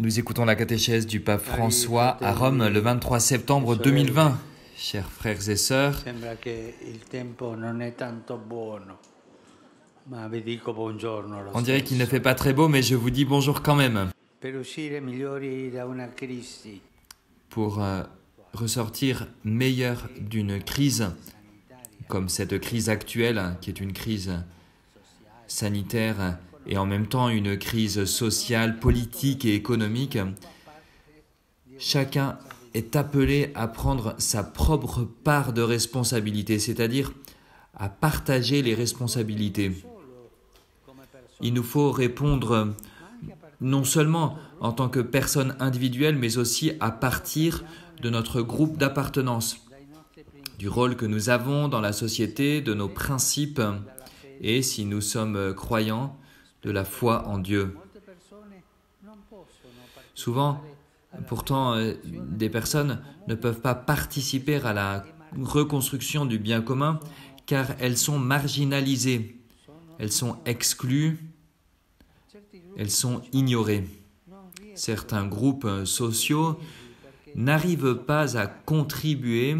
Nous écoutons la catéchèse du pape François à Rome le 23 septembre 2020. Chers frères et sœurs, on dirait qu'il ne fait pas très beau, mais je vous dis bonjour quand même. Pour ressortir meilleur d'une crise, comme cette crise actuelle, qui est une crise sanitaire et en même temps une crise sociale, politique et économique, chacun est appelé à prendre sa propre part de responsabilité, c'est-à-dire à partager les responsabilités. Il nous faut répondre non seulement en tant que personne individuelle, mais aussi à partir de notre groupe d'appartenance, du rôle que nous avons dans la société, de nos principes, et si nous sommes croyants, de la foi en Dieu. Souvent, pourtant, des personnes ne peuvent pas participer à la reconstruction du bien commun car elles sont marginalisées, elles sont exclues, elles sont ignorées. Certains groupes sociaux n'arrivent pas à contribuer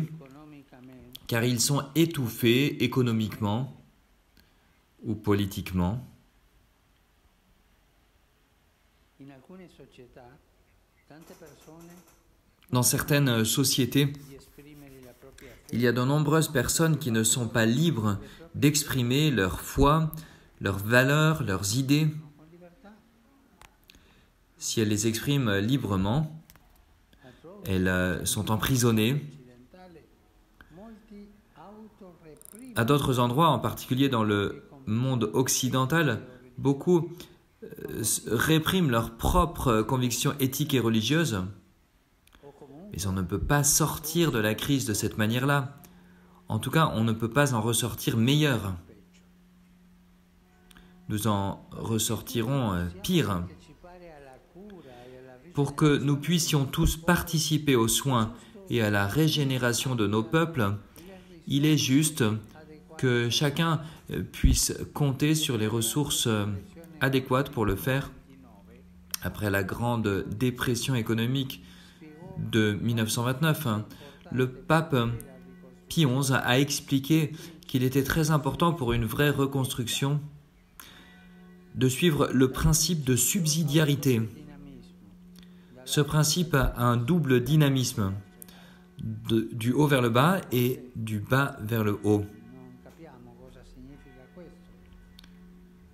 car ils sont étouffés économiquement ou politiquement. Dans certaines sociétés, il y a de nombreuses personnes qui ne sont pas libres d'exprimer leur foi, leurs valeurs, leurs idées. Si elles les expriment librement, elles sont emprisonnées. À d'autres endroits, en particulier dans le monde occidental, beaucoup répriment leurs propres convictions éthiques et religieuses. Mais on ne peut pas sortir de la crise de cette manière-là. En tout cas, on ne peut pas en ressortir meilleur. Nous en ressortirons pire. Pour que nous puissions tous participer aux soins et à la régénération de nos peuples, il est juste que chacun puisse compter sur les ressources adéquates pour le faire. Après la grande dépression économique de 1929, le pape Pie XI a expliqué qu'il était très important pour une vraie reconstruction de suivre le principe de subsidiarité. Ce principe a un double dynamisme, du haut vers le bas et du bas vers le haut.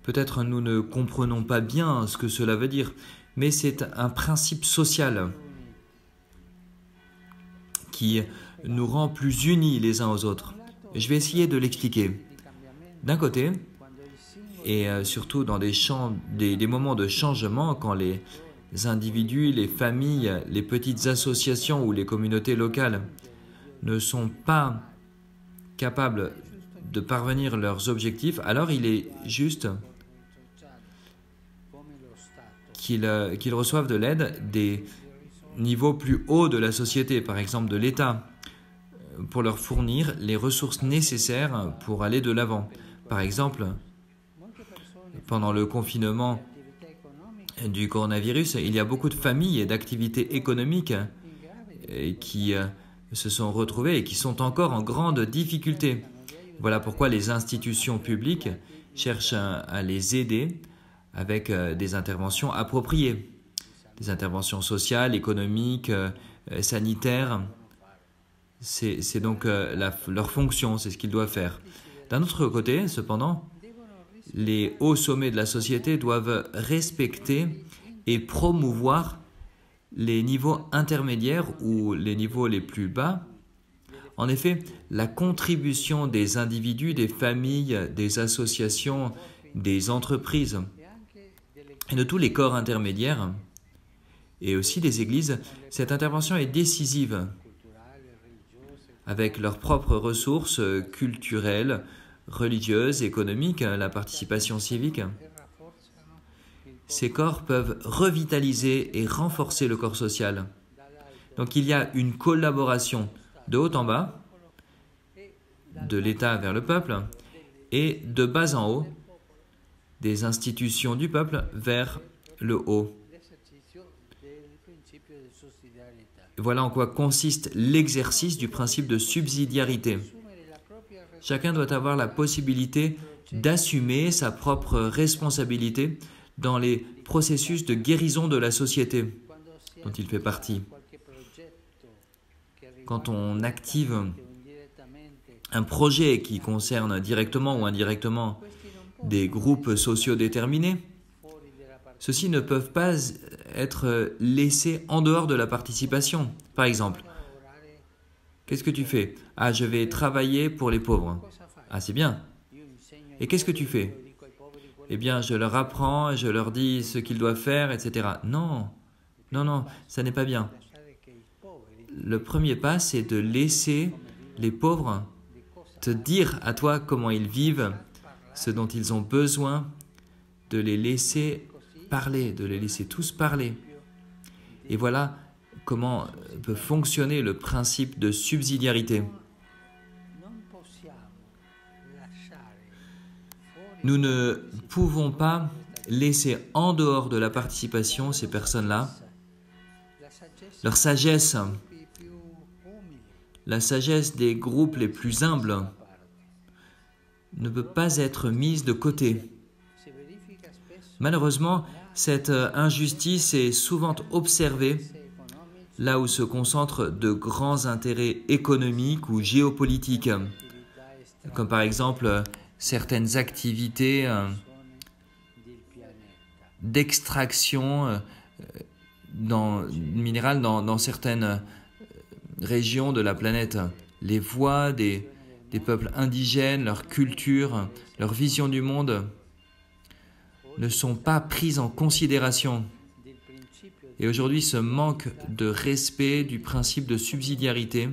Peut-être nous ne comprenons pas bien ce que cela veut dire, mais c'est un principe social qui nous rend plus unis les uns aux autres. Je vais essayer de l'expliquer. D'un côté, et surtout dans des moments de changement, quand les individus, les familles, les petites associations ou les communautés locales ne sont pas capables de parvenir à leurs objectifs, alors il est juste qu'ils reçoivent de l'aide des niveaux plus hauts de la société, par exemple de l'État, pour leur fournir les ressources nécessaires pour aller de l'avant. Par exemple, pendant le confinement du coronavirus, il y a beaucoup de familles et d'activités économiques qui se sont retrouvées et qui sont encore en grande difficulté. Voilà pourquoi les institutions publiques cherchent à les aider avec des interventions appropriées, des interventions sociales, économiques, sanitaires. C'est donc leur fonction, c'est ce qu'ils doivent faire. D'un autre côté, cependant, les hauts sommets de la société doivent respecter et promouvoir les niveaux intermédiaires ou les niveaux les plus bas. En effet, la contribution des individus, des familles, des associations, des entreprises et de tous les corps intermédiaires et aussi des églises, cette intervention est décisive avec leurs propres ressources culturelles, religieuses, économiques, la participation civique. Ces corps peuvent revitaliser et renforcer le corps social. Donc il y a une collaboration de haut en bas, de l'État vers le peuple, et de bas en haut, des institutions du peuple vers le haut. Voilà en quoi consiste l'exercice du principe de subsidiarité. Chacun doit avoir la possibilité d'assumer sa propre responsabilité dans les processus de guérison de la société dont il fait partie. Quand on active un projet qui concerne directement ou indirectement des groupes sociaux déterminés, ceux-ci ne peuvent pas être laissés en dehors de la participation. Par exemple, qu'est-ce que tu fais? Ah, je vais travailler pour les pauvres. Ah, c'est bien. Et qu'est-ce que tu fais? Eh bien, je leur apprends, je leur dis ce qu'ils doivent faire, etc. Non, non, non, ça n'est pas bien. Le premier pas, c'est de laisser les pauvres te dire à toi comment ils vivent, ce dont ils ont besoin, de les laisser parler, de les laisser tous parler. Et voilà comment peut fonctionner le principe de subsidiarité. Nous ne pouvons pas laisser en dehors de la participation ces personnes-là. Leur sagesse, la sagesse des groupes les plus humbles, ne peut pas être mise de côté. Malheureusement, cette injustice est souvent observée là où se concentrent de grands intérêts économiques ou géopolitiques, comme par exemple certaines activités d'extraction minérale dans certaines régions de la planète. Les voix des peuples indigènes, leur culture, leur vision du monde ne sont pas prises en considération. Et aujourd'hui, ce manque de respect du principe de subsidiarité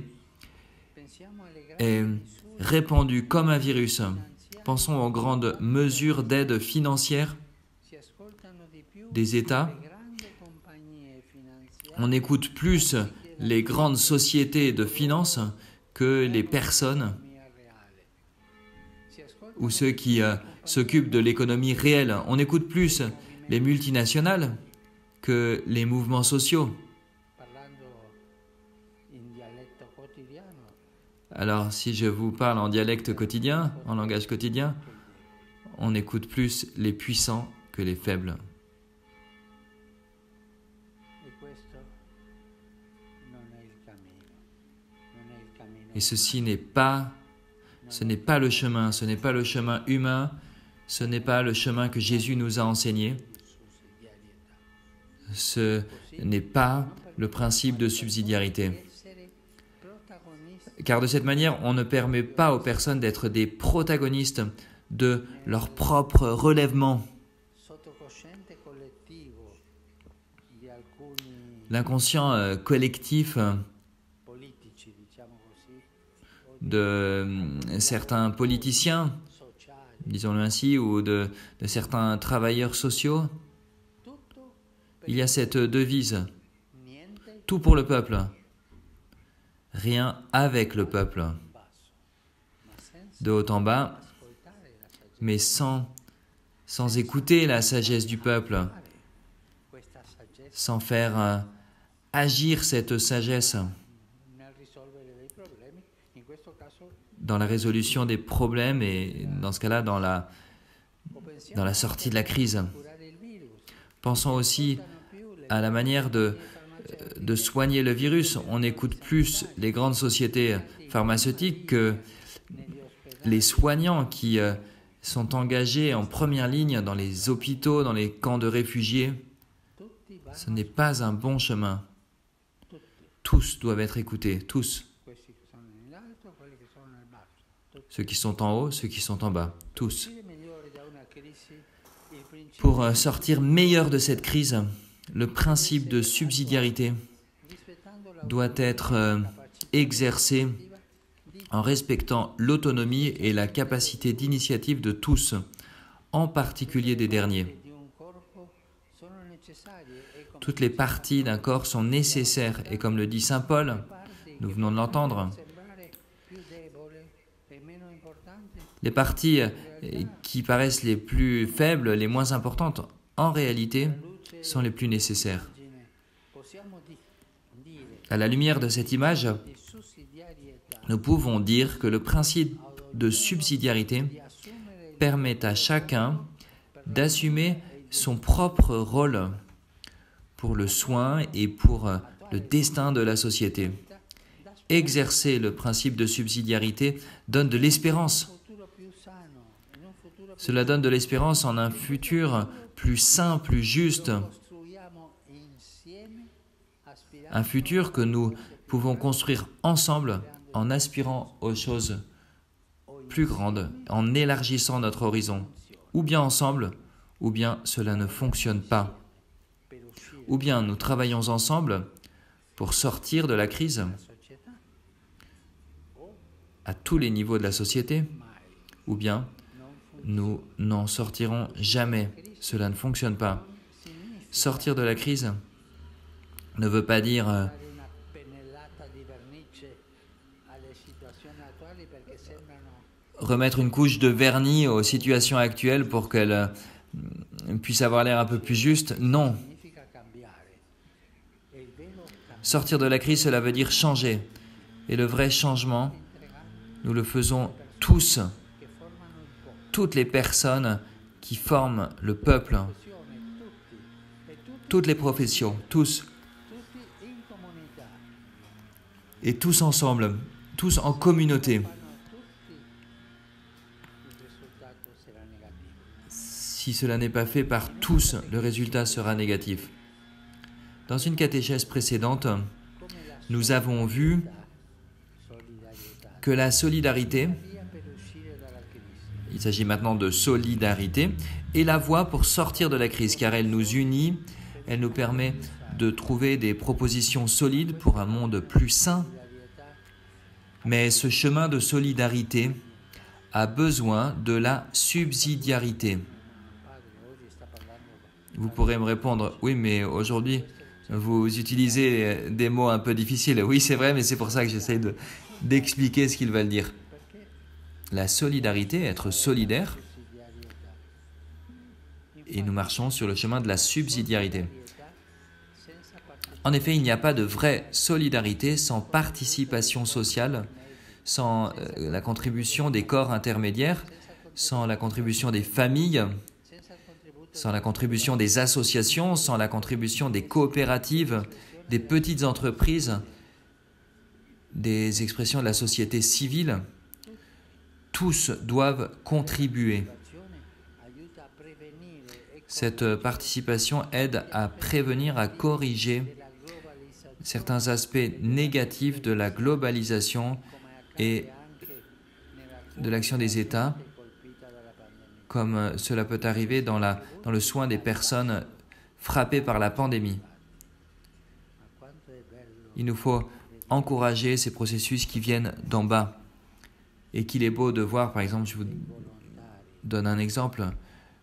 est répandu comme un virus. Pensons aux grandes mesures d'aide financière des États. On écoute plus les grandes sociétés de finances que les personnes ou ceux qui s'occupent de l'économie réelle. On écoute plus les multinationales que les mouvements sociaux. Alors, si je vous parle en dialecte quotidien, en langage quotidien, on écoute plus les puissants que les faibles. Et ceci n'est pas le chemin, ce n'est pas le chemin humain, ce n'est pas le chemin que Jésus nous a enseigné. Ce n'est pas le principe de subsidiarité. Car de cette manière, on ne permet pas aux personnes d'être des protagonistes de leur propre relèvement. L'inconscient collectif de certains politiciens, disons-le ainsi, ou de certains travailleurs sociaux, il y a cette devise, tout pour le peuple, rien avec le peuple, de haut en bas, mais sans écouter la sagesse du peuple, sans faire agir cette sagesse dans la résolution des problèmes et dans ce cas-là dans la sortie de la crise. Pensons aussi à la manière de soigner le virus. On écoute plus les grandes sociétés pharmaceutiques que les soignants qui sont engagés en première ligne dans les hôpitaux, dans les camps de réfugiés. Ce n'est pas un bon chemin. Tous doivent être écoutés, tous. Ceux qui sont en haut, ceux qui sont en bas, tous. Pour sortir meilleur de cette crise, le principe de subsidiarité doit être exercé en respectant l'autonomie et la capacité d'initiative de tous, en particulier des derniers. Toutes les parties d'un corps sont nécessaires et comme le dit saint Paul, nous venons de l'entendre, les parties qui paraissent les plus faibles, les moins importantes, en réalité, sont les plus nécessaires. À la lumière de cette image, nous pouvons dire que le principe de subsidiarité permet à chacun d'assumer son propre rôle pour le soin et pour le destin de la société. Exercer le principe de subsidiarité donne de l'espérance. Cela donne de l'espérance en un futur plus sain, plus juste. Un futur que nous pouvons construire ensemble en aspirant aux choses plus grandes, en élargissant notre horizon. Ou bien ensemble, ou bien cela ne fonctionne pas. Ou bien nous travaillons ensemble pour sortir de la crise à tous les niveaux de la société, ou bien nous n'en sortirons jamais. Cela ne fonctionne pas. Sortir de la crise ne veut pas dire remettre une couche de vernis aux situations actuelles pour qu'elles puissent avoir l'air un peu plus justes. Non. Sortir de la crise, cela veut dire changer. Et le vrai changement, nous le faisons tous, toutes les personnes qui forment le peuple, toutes les professions, tous, et tous ensemble, tous en communauté. Si cela n'est pas fait par tous, le résultat sera négatif. Dans une catéchèse précédente, nous avons vu que la solidarité, il s'agit maintenant de solidarité, est la voie pour sortir de la crise, car elle nous unit, elle nous permet de trouver des propositions solides pour un monde plus sain. Mais ce chemin de solidarité a besoin de la subsidiarité. Vous pourrez me répondre, oui, mais aujourd'hui, vous utilisez des mots un peu difficiles. Oui, c'est vrai, mais c'est pour ça que j'essaie d'expliquer ce qu'ils veulent dire. La solidarité, être solidaire, et nous marchons sur le chemin de la subsidiarité. En effet, il n'y a pas de vraie solidarité sans participation sociale, sans la contribution des corps intermédiaires, sans la contribution des familles, sans la contribution des associations, sans la contribution des coopératives, des petites entreprises, des expressions de la société civile. Tous doivent contribuer. Cette participation aide à prévenir, à corriger certains aspects négatifs de la globalisation et de l'action des États, comme cela peut arriver dans le soin des personnes frappées par la pandémie. Il nous faut encourager ces processus qui viennent d'en bas et qu'il est beau de voir, par exemple, je vous donne un exemple,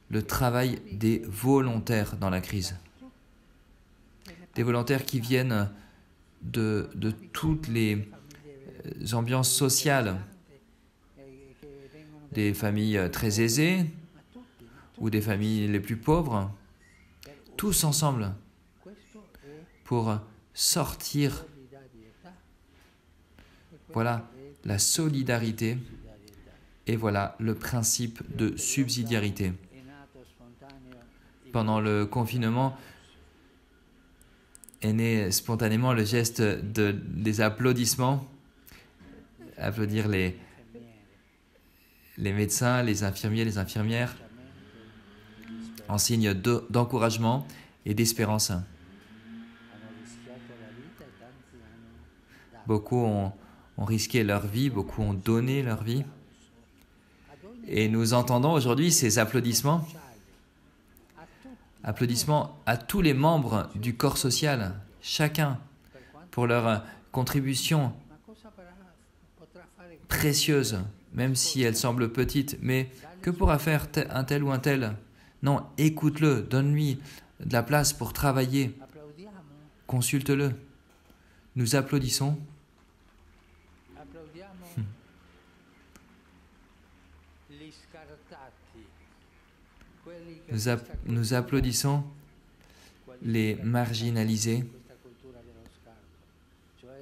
le travail des volontaires dans la crise. Des volontaires qui viennent de toutes les ambiances sociales, des familles très aisées ou des familles les plus pauvres, tous ensemble pour sortir. Voilà la solidarité et voilà le principe de subsidiarité. Pendant le confinement est né spontanément le geste des applaudissements, applaudir les médecins, les infirmiers, les infirmières, en signe d'encouragement et d'espérance. Beaucoup ont risqué leur vie, beaucoup ont donné leur vie. Et nous entendons aujourd'hui ces applaudissements. Applaudissements à tous les membres du corps social, chacun, pour leur contribution précieuse, même si elle semble petite. Mais que pourra faire un tel ou un tel? Non, écoute-le, donne-lui de la place pour travailler, consulte-le. Nous applaudissons. Nous applaudissons les marginalisés,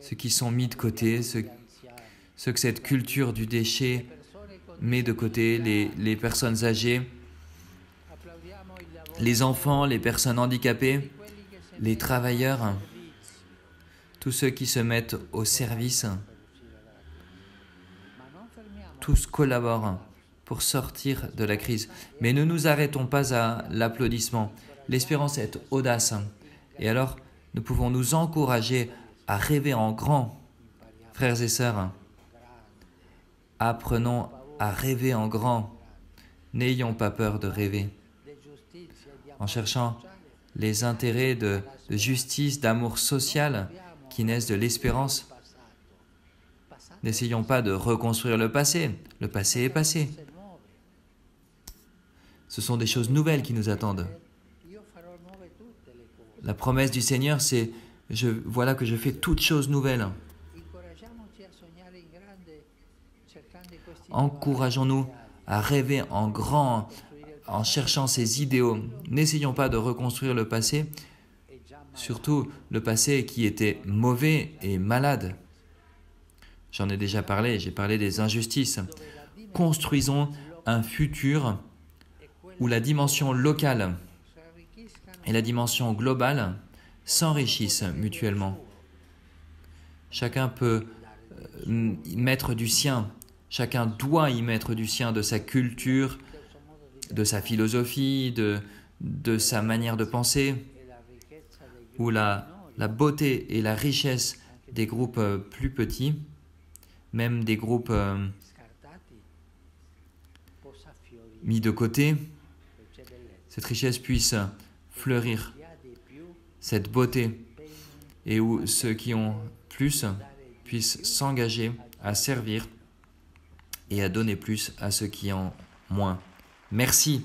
ceux qui sont mis de côté, ceux que cette culture du déchet met de côté, les personnes âgées, les enfants, les personnes handicapées, les travailleurs, tous ceux qui se mettent au service. Tous collaborent pour sortir de la crise. Mais ne nous arrêtons pas à l'applaudissement. L'espérance est audace. Et alors, nous pouvons nous encourager à rêver en grand. Frères et sœurs, apprenons à rêver en grand. N'ayons pas peur de rêver. En cherchant les intérêts de justice, d'amour social qui naissent de l'espérance, n'essayons pas de reconstruire le passé. Le passé est passé. Ce sont des choses nouvelles qui nous attendent. La promesse du Seigneur, c'est « Voilà que je fais toutes choses nouvelles ». Encourageons-nous à rêver en grand, en cherchant ces idéaux. N'essayons pas de reconstruire le passé, surtout le passé qui était mauvais et malade. J'en ai déjà parlé, j'ai parlé des injustices. Construisons un futur où la dimension locale et la dimension globale s'enrichissent mutuellement. Chacun peut y mettre du sien, chacun doit y mettre du sien, de sa culture, de sa philosophie, de sa manière de penser, où la beauté et la richesse des groupes plus petits, même des groupes mis de côté, cette richesse puisse fleurir, cette beauté, et où ceux qui ont plus puissent s'engager à servir et à donner plus à ceux qui ont moins. Merci.